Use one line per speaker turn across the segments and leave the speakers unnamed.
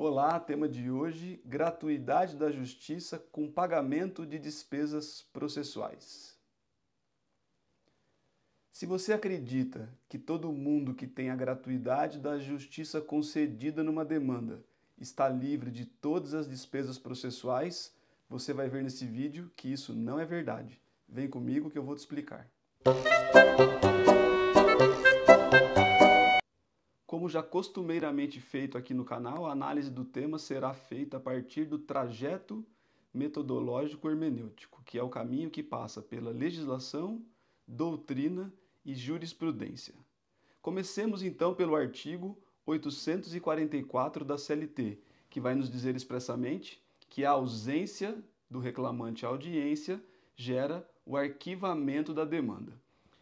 Olá, tema de hoje: gratuidade da justiça com pagamento de despesas processuais. Se você acredita que todo mundo que tem a gratuidade da justiça concedida numa demanda está livre de todas as despesas processuais, você vai ver nesse vídeo que isso não é verdade. Vem comigo que eu vou te explicar. Como já costumeiramente feito aqui no canal, a análise do tema será feita a partir do trajeto metodológico hermenêutico, que é o caminho que passa pela legislação, doutrina e jurisprudência. Comecemos então pelo artigo 844 da CLT, que vai nos dizer expressamente que a ausência do reclamante à audiência gera o arquivamento da demanda.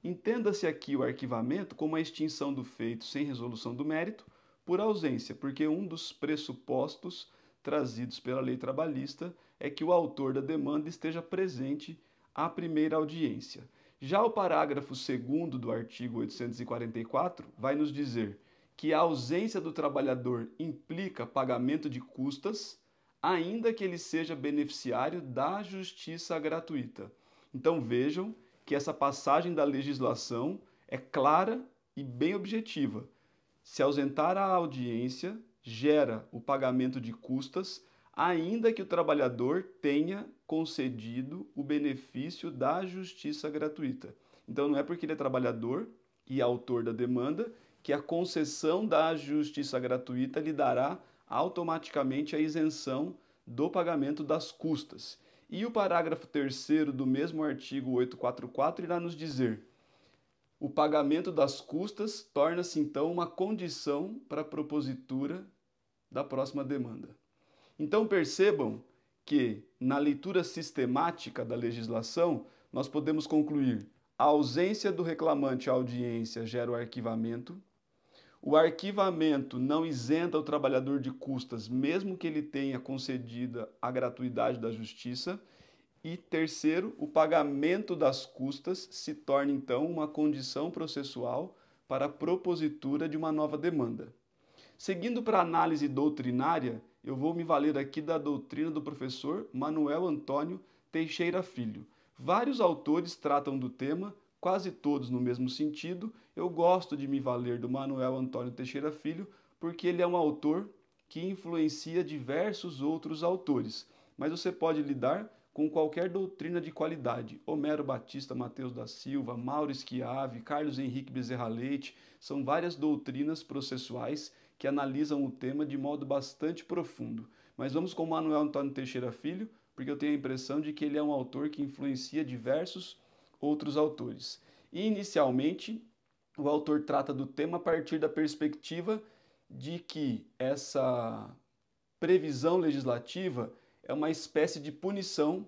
Entenda-se aqui o arquivamento como a extinção do feito sem resolução do mérito por ausência, porque um dos pressupostos trazidos pela lei trabalhista é que o autor da demanda esteja presente à primeira audiência. Já o parágrafo 2º do artigo 844 vai nos dizer que a ausência do trabalhador implica pagamento de custas, ainda que ele seja beneficiário da justiça gratuita. Então vejam que essa passagem da legislação é clara e bem objetiva. Se ausentar a audiência, gera o pagamento de custas, ainda que o trabalhador tenha concedido o benefício da justiça gratuita. Então não é porque ele é trabalhador e autor da demanda que a concessão da justiça gratuita lhe dará automaticamente a isenção do pagamento das custas. E o parágrafo 3º do mesmo artigo 844 irá nos dizer: o pagamento das custas torna-se então uma condição para a propositura da próxima demanda. Então percebam que na leitura sistemática da legislação nós podemos concluir: a ausência do reclamante à audiência gera o arquivamento. O arquivamento não isenta o trabalhador de custas, mesmo que ele tenha concedida a gratuidade da justiça. E terceiro, o pagamento das custas se torna então uma condição processual para a propositura de uma nova demanda. Seguindo para a análise doutrinária, eu vou me valer aqui da doutrina do professor Manuel Antônio Teixeira Filho. Vários autores tratam do tema, quase todos no mesmo sentido. Eu gosto de me valer do Manuel Antônio Teixeira Filho porque ele é um autor que influencia diversos outros autores, mas você pode lidar com qualquer doutrina de qualidade. Homero Batista Mateus da Silva, Mauro Schiavi, Carlos Henrique Bezerra Leite, são várias doutrinas processuais que analisam o tema de modo bastante profundo. Mas vamos com Manuel Antônio Teixeira Filho, porque eu tenho a impressão de que ele é um autor que influencia diversos outros autores. E, inicialmente, o autor trata do tema a partir da perspectiva de que essa previsão legislativa é uma espécie de punição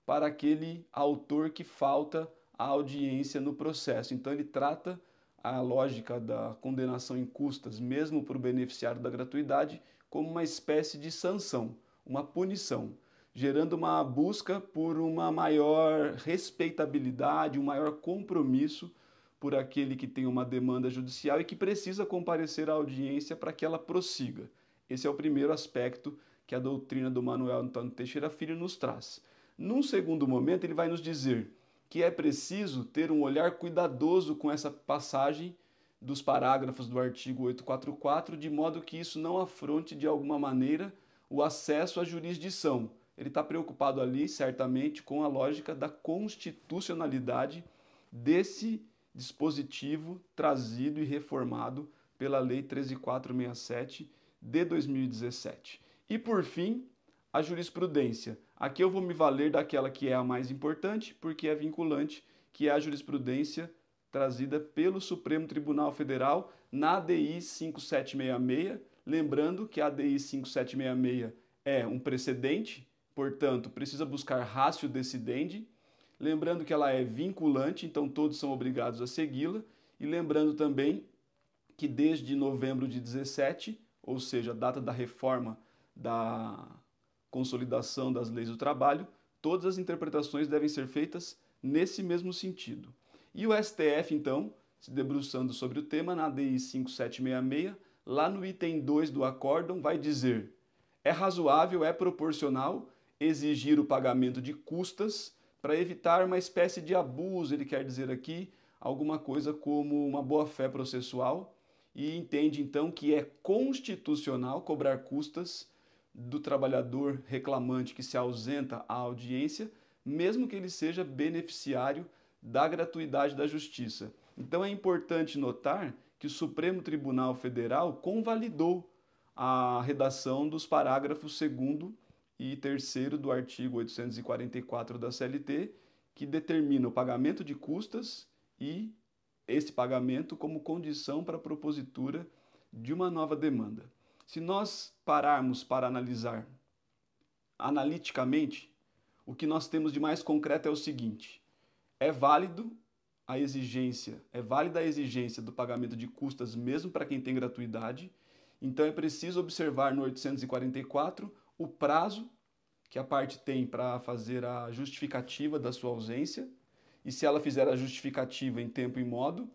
para aquele autor que falta à audiência no processo. Então ele trata a lógica da condenação em custas, mesmo para o beneficiário da gratuidade, como uma espécie de sanção, uma punição, gerando uma busca por uma maior respeitabilidade, um maior compromisso por aquele que tem uma demanda judicial e que precisa comparecer à audiência para que ela prossiga. Esse é o primeiro aspecto que a doutrina do Manuel Antônio Teixeira Filho nos traz. Num segundo momento, ele vai nos dizer que é preciso ter um olhar cuidadoso com essa passagem dos parágrafos do artigo 844, de modo que isso não afronte de alguma maneira o acesso à jurisdição. Ele está preocupado ali, certamente, com a lógica da constitucionalidade desse dispositivo trazido e reformado pela Lei 13.467 de 2017. E, por fim, a jurisprudência. Aqui eu vou me valer daquela que é a mais importante, porque é vinculante, que é a jurisprudência trazida pelo Supremo Tribunal Federal na ADI 5766. Lembrando que a ADI 5766 é um precedente, portanto, precisa buscar ratio decidendi. Lembrando que ela é vinculante, então todos são obrigados a segui-la. E lembrando também que desde novembro de 17, ou seja, a data da reforma da consolidação das leis do trabalho, todas as interpretações devem ser feitas nesse mesmo sentido. E o STF, então, se debruçando sobre o tema, na ADI 5766, lá no item 2 do acórdão, vai dizer É razoável, é proporcional exigir o pagamento de custas para evitar uma espécie de abuso, ele quer dizer aqui, alguma coisa como uma boa-fé processual, e entende então que é constitucional cobrar custas do trabalhador reclamante que se ausenta à audiência, mesmo que ele seja beneficiário da gratuidade da justiça. Então é importante notar que o Supremo Tribunal Federal convalidou a redação dos parágrafos 2º e 3º do artigo 844 da CLT, que determina o pagamento de custas e esse pagamento como condição para a propositura de uma nova demanda. Se nós pararmos para analisar analiticamente, o que nós temos de mais concreto é o seguinte: é válida a exigência do pagamento de custas mesmo para quem tem gratuidade. Então é preciso observar no 844 o prazo que a parte tem para fazer a justificativa da sua ausência, e se ela fizer a justificativa em tempo e modo,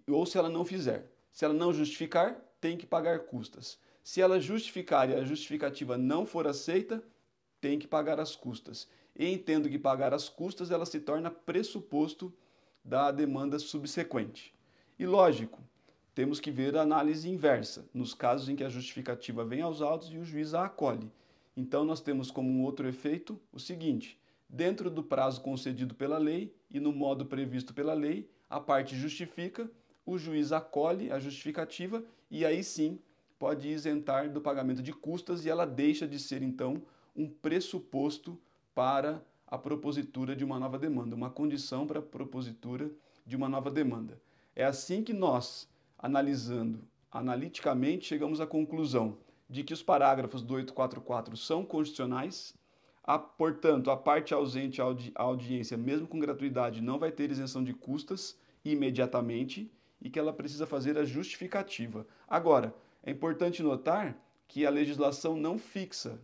ou se ela não fizer. Se ela não justificar, tem que pagar custas. Se ela justificar e a justificativa não for aceita, tem que pagar as custas. E tendo que pagar as custas, ela se torna pressuposto da demanda subsequente. E lógico, temos que ver a análise inversa, nos casos em que a justificativa vem aos autos e o juiz a acolhe. Então nós temos como um outro efeito o seguinte: dentro do prazo concedido pela lei e no modo previsto pela lei, a parte justifica, o juiz acolhe a justificativa e aí sim pode isentar do pagamento de custas, e ela deixa de ser então um pressuposto para a propositura de uma nova demanda, uma condição para a propositura de uma nova demanda. É assim que nós, analisando analiticamente, chegamos à conclusão de que os parágrafos do 844 são constitucionais. Portanto, a parte ausente à audiência, mesmo com gratuidade, não vai ter isenção de custas imediatamente, e que ela precisa fazer a justificativa. Agora, é importante notar que a legislação não fixa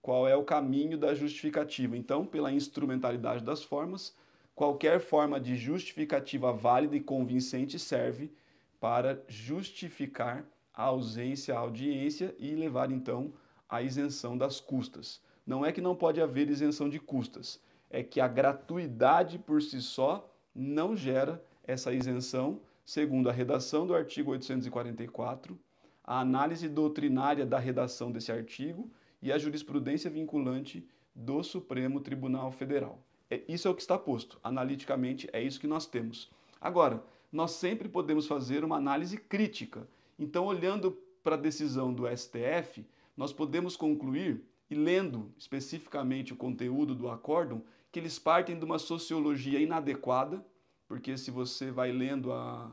qual é o caminho da justificativa. Então, pela instrumentalidade das formas, qualquer forma de justificativa válida e convincente serve para justificar a ausência à audiência e levar então à isenção das custas. Não é que não pode haver isenção de custas, é que a gratuidade por si só não gera essa isenção, segundo a redação do artigo 844, a análise doutrinária da redação desse artigo e a jurisprudência vinculante do Supremo Tribunal Federal. Isso é o que está posto. Analiticamente, é isso que nós temos. Agora, nós sempre podemos fazer uma análise crítica. Então, olhando para a decisão do STF, nós podemos concluir, e lendo especificamente o conteúdo do acórdão, que eles partem de uma sociologia inadequada, porque se você vai lendo a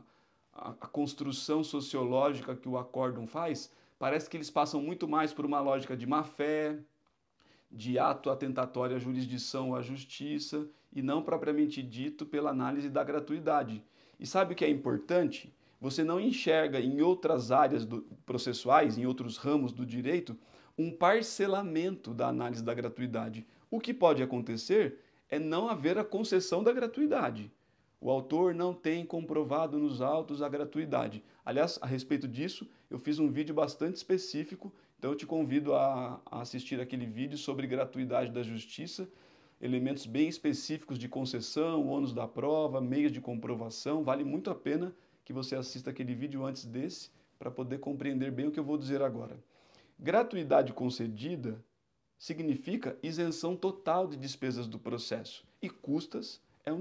construção sociológica que o acórdão faz, parece que eles passam muito mais por uma lógica de má-fé, de ato atentatório à jurisdição ou à justiça, e não propriamente dito pela análise da gratuidade. E sabe o que é importante? Você não enxerga em outras áreas processuais, em outros ramos do direito, um parcelamento da análise da gratuidade. O que pode acontecer é não haver a concessão da gratuidade. O autor não tem comprovado nos autos a gratuidade. Aliás, a respeito disso, eu fiz um vídeo bastante específico, então eu te convido a assistir aquele vídeo sobre gratuidade da justiça, elementos bem específicos de concessão, ônus da prova, meios de comprovação. Vale muito a pena que você assista aquele vídeo antes desse, para poder compreender bem o que eu vou dizer agora. Gratuidade concedida significa isenção total de despesas do processo, e custas é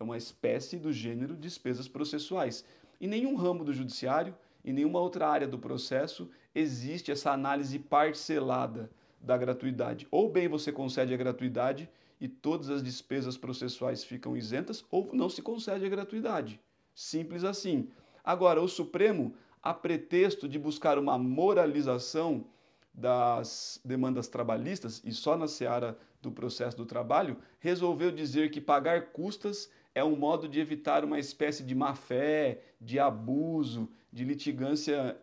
uma espécie do gênero despesas processuais. Em nenhum ramo do judiciário, em nenhuma outra área do processo, existe essa análise parcelada da gratuidade. Ou bem você concede a gratuidade e todas as despesas processuais ficam isentas, ou não se concede a gratuidade. Simples assim. Agora, o Supremo, a pretexto de buscar uma moralização das demandas trabalhistas, e só na seara do processo do trabalho, resolveu dizer que pagar custas é um modo de evitar uma espécie de má-fé, de abuso, de litigância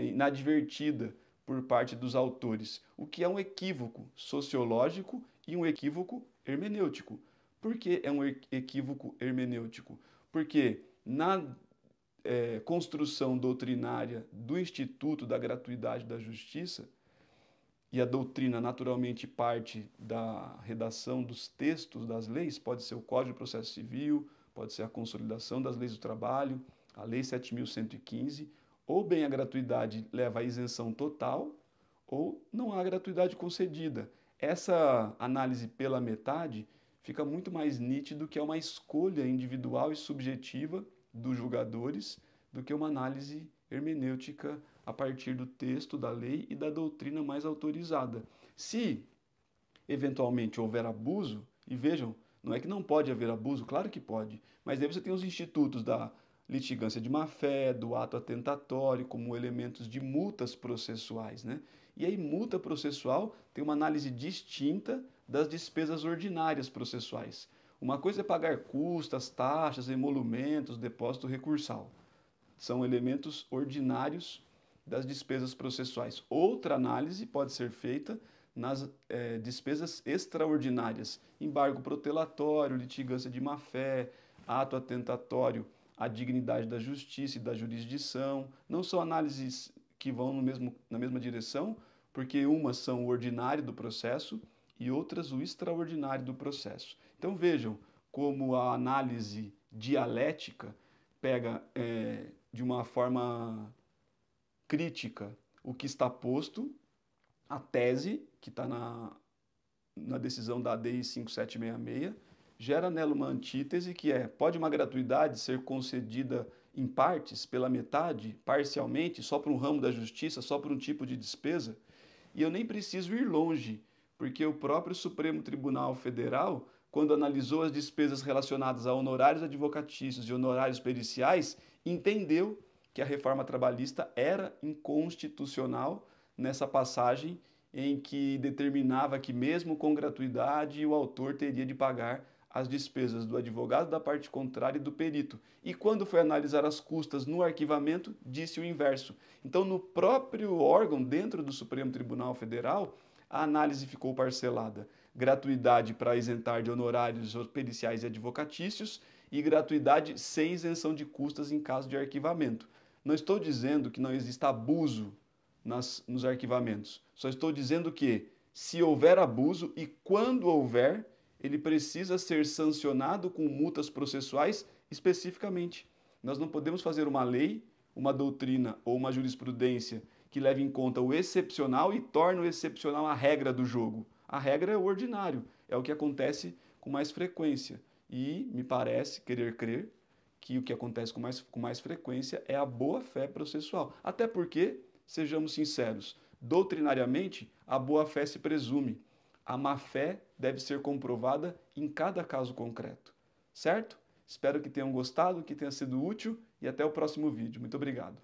inadvertida por parte dos autores, o que é um equívoco sociológico e um equívoco hermenêutico. Por que é um equívoco hermenêutico? Porque na construção doutrinária do Instituto da Gratuidade da Justiça, e a doutrina naturalmente parte da redação dos textos das leis, pode ser o Código de Processo Civil, pode ser a consolidação das leis do trabalho, a Lei 7.115, ou bem a gratuidade leva à isenção total, ou não há gratuidade concedida. Essa análise pela metade fica muito mais nítido que é uma escolha individual e subjetiva dos julgadores do que uma análise hermenêutica a partir do texto da lei e da doutrina mais autorizada. Se eventualmente houver abuso, e vejam, não é que não pode haver abuso, claro que pode, mas aí você tem os institutos da litigância de má-fé, do ato atentatório, como elementos de multas processuais, né? E aí, multa processual tem uma análise distinta das despesas ordinárias processuais. Uma coisa é pagar custas, taxas, emolumentos, depósito recursal. São elementos ordinários das despesas processuais. Outra análise pode ser feita nas despesas extraordinárias, embargo protelatório, litigância de má-fé, ato atentatório à dignidade da justiça e da jurisdição. Não são análises que vão na mesma direção, porque umas são o ordinário do processo e outras o extraordinário do processo. Então vejam como a análise dialética pega de uma forma crítica o que está posto, a tese, que está na decisão da ADI 5766, gera nela uma antítese que é: pode uma gratuidade ser concedida em partes, pela metade, parcialmente, só para um ramo da justiça, só para um tipo de despesa? E eu nem preciso ir longe, porque o próprio Supremo Tribunal Federal, quando analisou as despesas relacionadas a honorários advocatícios e honorários periciais, entendeu que a reforma trabalhista era inconstitucional nessa passagem em que determinava que, mesmo com gratuidade, o autor teria de pagar as despesas do advogado da parte contrária e do perito. E quando foi analisar as custas no arquivamento, disse o inverso. Então, no próprio órgão, dentro do Supremo Tribunal Federal, a análise ficou parcelada. Gratuidade para isentar de honorários periciais e advocatícios e gratuidade sem isenção de custas em caso de arquivamento. Não estou dizendo que não exista abuso nos arquivamentos. Só estou dizendo que, se houver abuso e quando houver, ele precisa ser sancionado com multas processuais especificamente. Nós não podemos fazer uma lei, uma doutrina ou uma jurisprudência que leve em conta o excepcional e torne o excepcional a regra do jogo. A regra é o ordinário, é o que acontece com mais frequência. E me parece, querer crer, que o que acontece com mais frequência é a boa-fé processual. Até porque, sejamos sinceros, doutrinariamente, a boa-fé se presume. A má-fé deve ser comprovada em cada caso concreto. Certo? Espero que tenham gostado, que tenha sido útil e até o próximo vídeo. Muito obrigado.